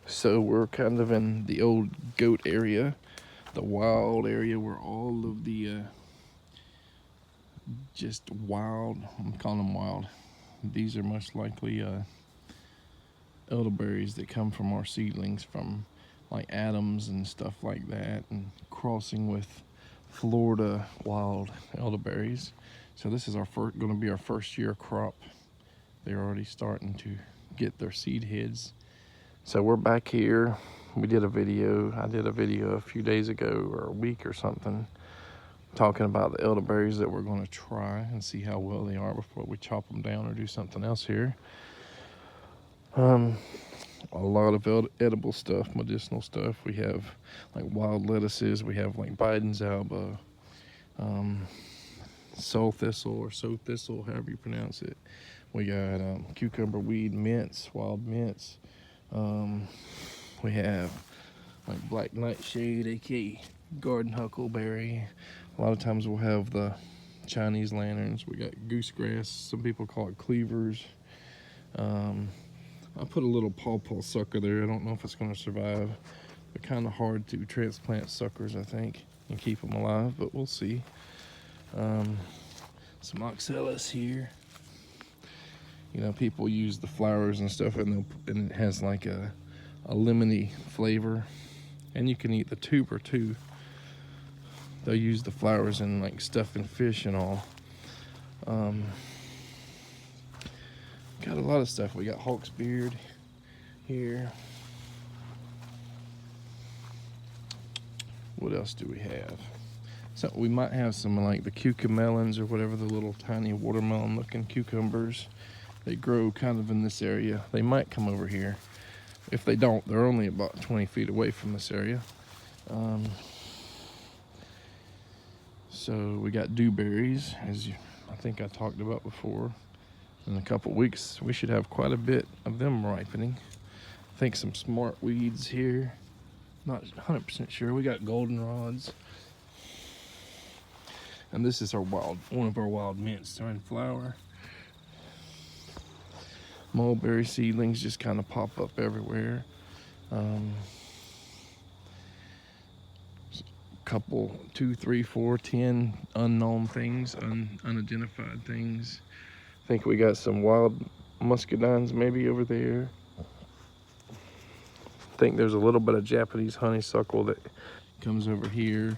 So we're kind of in the old goat area, the wild area where all of the just wild, I'm calling them wild. These are most likely elderberries that come from our seedlings from like Adams and stuff like that, and crossing with Florida wild elderberries. So this is going to be our first year crop. They're already starting to get their seed heads. So we're back here. I did a video a few days ago or a week or something talking about the elderberries that we're going to try and see how well they are before we chop them down or do something else here. A lot of edible stuff, medicinal stuff. We have like wild lettuces. We have like Biden's alba, sow thistle or sow thistle, however you pronounce it. We got cucumber weed mints, wild mints. We have like black nightshade, aka garden huckleberry. A lot of times we'll have the Chinese lanterns. We got goosegrass. Some people call it cleavers. I put a little pawpaw sucker there. I don't know if it's going to survive. They're kind of hard to transplant suckers, I think, and keep them alive, but we'll see. Some oxalis here. You know, people use the flowers and stuff, and it has like a lemony flavor. And you can eat the tuber too. They'll use the flowers in like stuffing fish and all. Got a lot of stuff. We got hawk's beard here. What else do we have? So we might have some like the cucamelons or whatever, the little tiny watermelon looking cucumbers. They grow kind of in this area. They might come over here. If they don't, they're only about 20 feet away from this area. So we got dewberries, I think I talked about before. In a couple weeks, we should have quite a bit of them ripening. I think some smart weeds here. Not 100% sure. We got goldenrods. And this is one of our wild mints. They're in flower. Mulberry seedlings just kind of pop up everywhere. Couple, 2, 3, 4, 10 unknown things, unidentified things. I think we got some wild muscadines maybe over there. I think there's a little bit of Japanese honeysuckle that comes over here,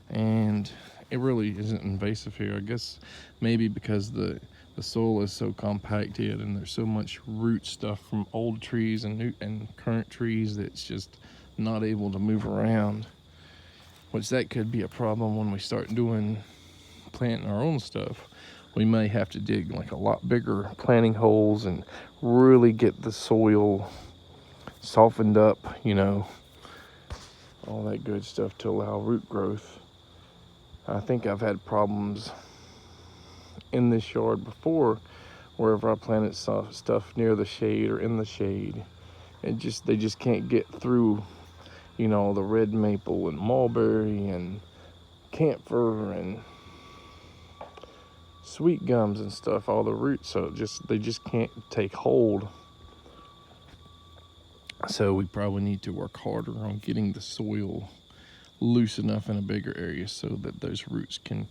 and it really isn't invasive here. I guess maybe because the soil is so compacted and there's so much root stuff from old trees and current trees that's just not able to move around, which that could be a problem when we start planting our own stuff. We may have to dig like a lot bigger planting holes and really get the soil softened up, you know, all that good stuff to allow root growth. I think I've had problems in this yard before, wherever I planted stuff near the shade or in the shade, they just can't get through, you know, the red maple and mulberry and camphor and sweet gums and stuff, all the roots, so they just can't take hold. So we probably need to work harder on getting the soil loose enough in a bigger area so that those roots can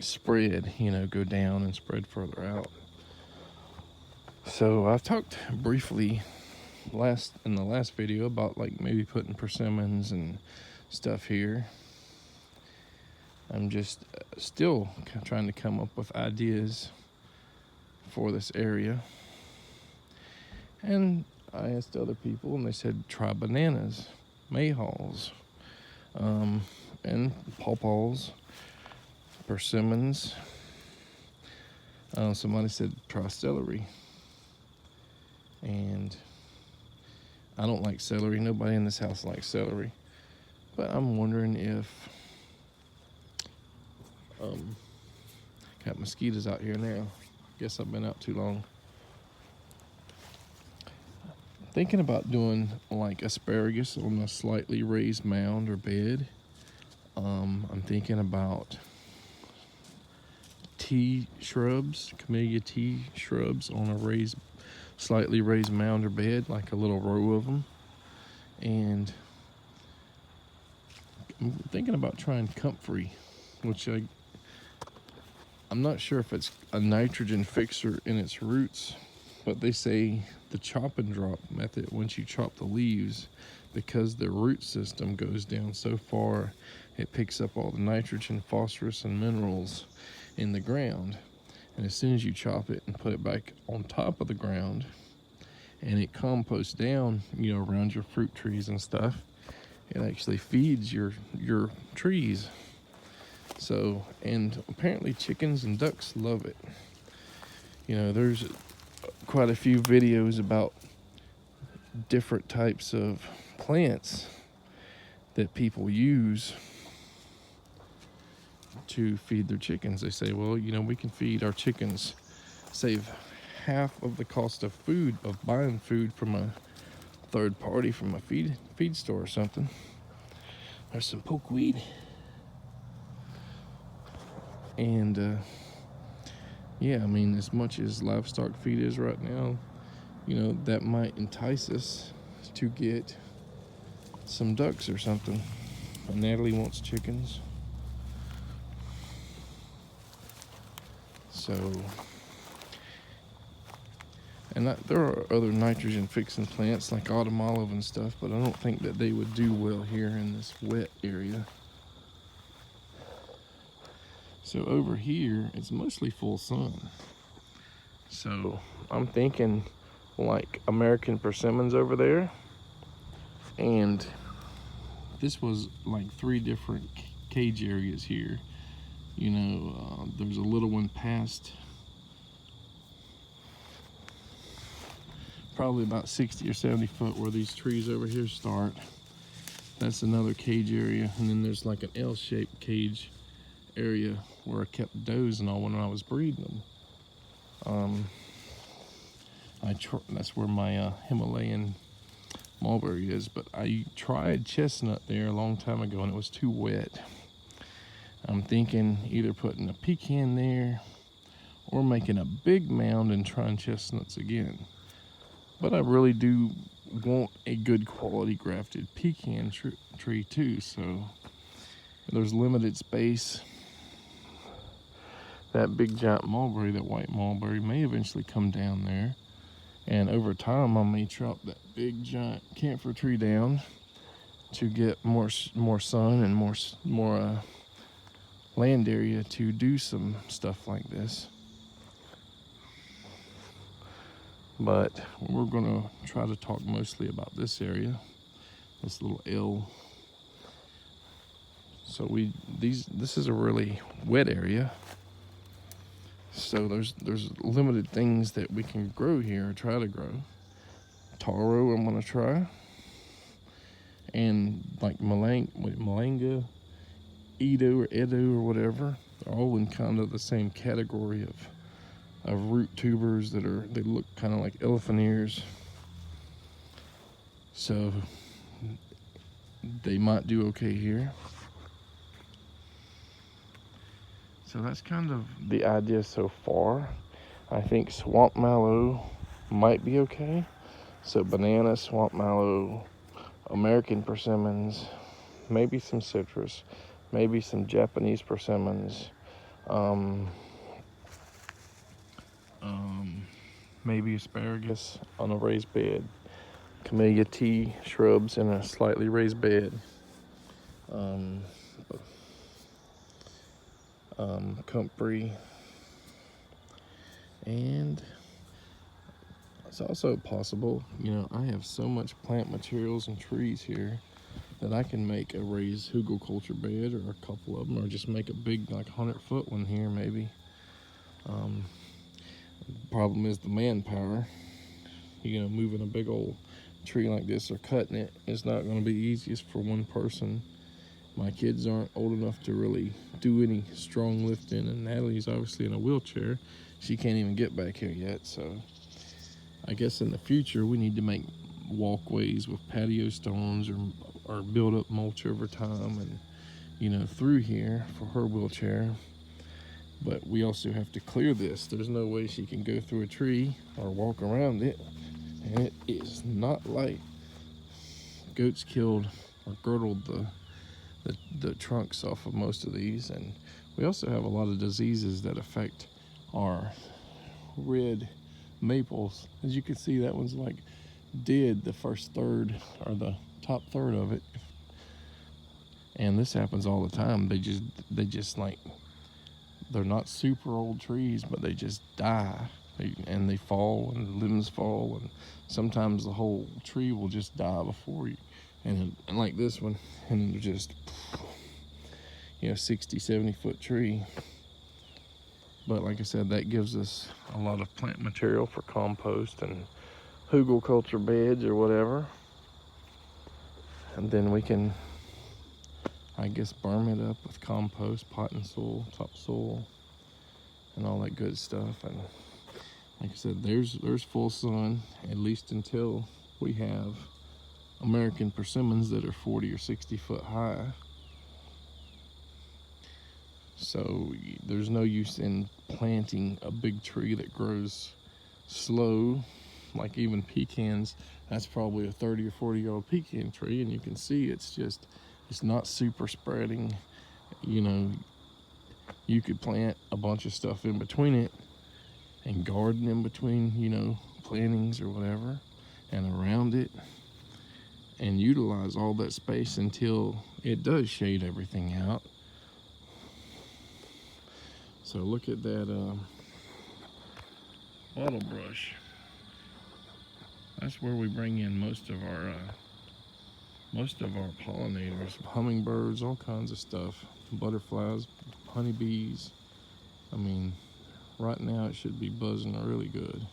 spread, you know, go down and spread further out. So I've talked briefly in the last video about like maybe putting persimmons and stuff here. I'm just still trying to come up with ideas for this area. And I asked other people and they said try bananas, mayhaws, and pawpaws, persimmons. Somebody said try celery. And I don't like celery. Nobody in this house likes celery. But I'm wondering if got mosquitoes out here now. Guess I've been out too long. Thinking about doing like asparagus on a slightly raised mound or bed. I'm thinking about tea shrubs, camellia tea shrubs on a slightly raised mound or bed, like a little row of them. And I'm thinking about trying Comfrey, which I'm not sure if it's a nitrogen fixer in its roots, but they say the chop and drop method, once you chop the leaves, because the root system goes down so far, it picks up all the nitrogen, phosphorus, and minerals in the ground. And as soon as you chop it and put it back on top of the ground, and it composts down, you know, around your fruit trees and stuff, it actually feeds your trees. So, and apparently chickens and ducks love it. You know, there's quite a few videos about different types of plants that people use to feed their chickens. They say, well, you know, we can feed our chickens, save half of the cost of food, of buying food from a third party, from a feed store or something. There's some pokeweed. And yeah, I mean, as much as livestock feed is right now, you know, that might entice us to get some ducks or something. And Natalie wants chickens. So, and there are other nitrogen fixing plants like autumn olive and stuff, but I don't think that they would do well here in this wet area. So over here, it's mostly full sun. So I'm thinking like American persimmons over there. And this was like 3 different cage areas here. You know, there's a little one past probably about 60 or 70 foot where these trees over here start. That's another cage area. And then there's like an L-shaped cage area where I kept does and all when I was breeding them. That's where my Himalayan mulberry is, but I tried chestnut there a long time ago and it was too wet. I'm thinking either putting a pecan there or making a big mound and trying chestnuts again. But I really do want a good quality grafted pecan tree too, so there's limited space. That big giant mulberry, that white mulberry, may eventually come down there. And over time, I may chop that big giant camphor tree down to get more sun and more land area to do some stuff like this. But we're gonna try to talk mostly about this area, this little L. So this is a really wet area. So there's limited things that we can grow here, or try to grow. Taro I'm gonna try. And like malanga, eddo or whatever, they're all in kind of the same category of root tubers they look kind of like elephant ears. So they might do okay here. So that's kind of the idea so far. I think swamp mallow might be okay. So banana, swamp mallow, American persimmons, maybe some citrus, maybe some Japanese persimmons, maybe asparagus on a raised bed, camellia tea shrubs in a slightly raised bed, Comfrey, and it's also possible, you know, I have so much plant materials and trees here that I can make a raised hugelkultur bed, or a couple of them, or just make a big like 100-foot one here maybe. Problem is the manpower. You know, moving a big old tree like this or cutting it is not going to be easiest for one person. My kids aren't old enough to really do any strong lifting, and Natalie's obviously in a wheelchair. She can't even get back here yet, so I guess in the future we need to make walkways with patio stones, or build up mulch over time, and you know, through here for her wheelchair. But we also have to clear this. There's no way she can go through a tree or walk around it, and it is not light. goats killed or girdled the trunks off of most of these. And we also have a lot of diseases that affect our red maples. As you can see, that one's like dead, the first third or the top third of it. And this happens all the time. They just like, they're not super old trees, but they just die, and they fall, and the limbs fall, and sometimes the whole tree will just die before you. And like this one, and it'll just, 60-70 foot tree. But like I said, that gives us a lot of plant material for compost and hugelkultur beds or whatever. And then we can, I guess, burn it up with compost, potting soil, topsoil, and all that good stuff. And like I said, there's full sun, at least until we have American persimmons that are 40 or 60 foot high. So there's no use in planting a big tree that grows slow, like even pecans. That's probably a 30 or 40-year-old pecan tree, and you can see it's not super spreading. You could plant a bunch of stuff in between it and garden in between, plantings or whatever, and around it, and utilize all that space until it does shade everything out. So look at that bottle brush. That's where we bring in most of our pollinators, hummingbirds, all kinds of stuff, butterflies, honeybees. I mean, right now it should be buzzing really good.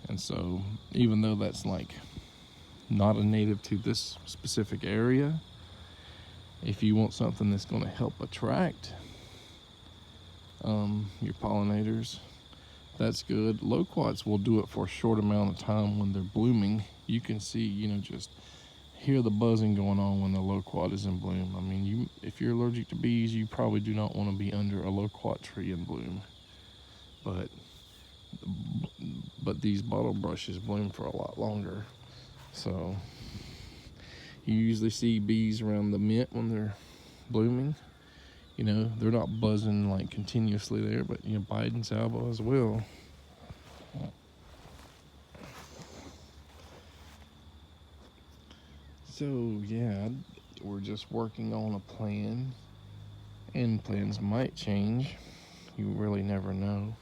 And so, even though that's like not a native to this specific area, if you want something that's going to help attract your pollinators, that's good. Loquats will do it for a short amount of time when they're blooming. You can see, just hear the buzzing going on when the loquat is in bloom. I mean, if you're allergic to bees, you probably do not want to be under a loquat tree in bloom. But these bottle brushes bloom for a lot longer. So you usually see bees around the mint when they're blooming. They're not buzzing like continuously there, but Biden's elbow as well. So yeah, we're just working on a plan, and plans might change. You really never know.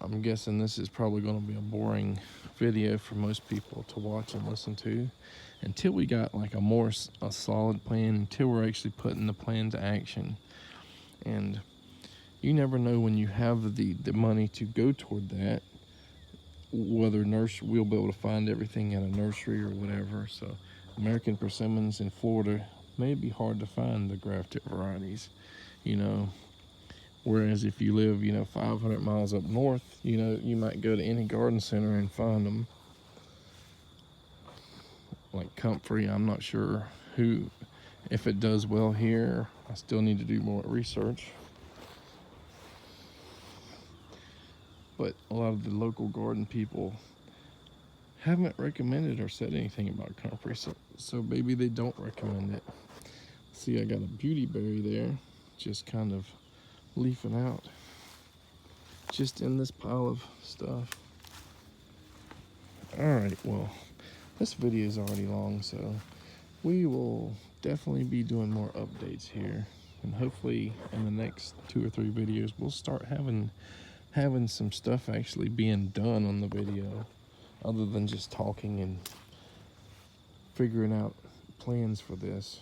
I'm guessing this is probably going to be a boring video for most people to watch and listen to, until we got like a solid plan, until we're actually putting the plan to action. And you never know when you have the money to go toward that, whether we'll be able to find everything at a nursery or whatever. So American persimmons in Florida may be hard to find, the grafted varieties, whereas if you live 500 miles up north, you might go to any garden center and find them. Like Comfrey, I'm not sure if it does well here. I still need to do more research. But a lot of the local garden people haven't recommended or said anything about Comfrey, so maybe they don't recommend it. See, I got a beauty berry there, just kind of leafing out, just in this pile of stuff. Alright, well, this video is already long, so we will definitely be doing more updates here, and hopefully in the next 2 or 3 videos we'll start having some stuff actually being done on the video, other than just talking and figuring out plans for this.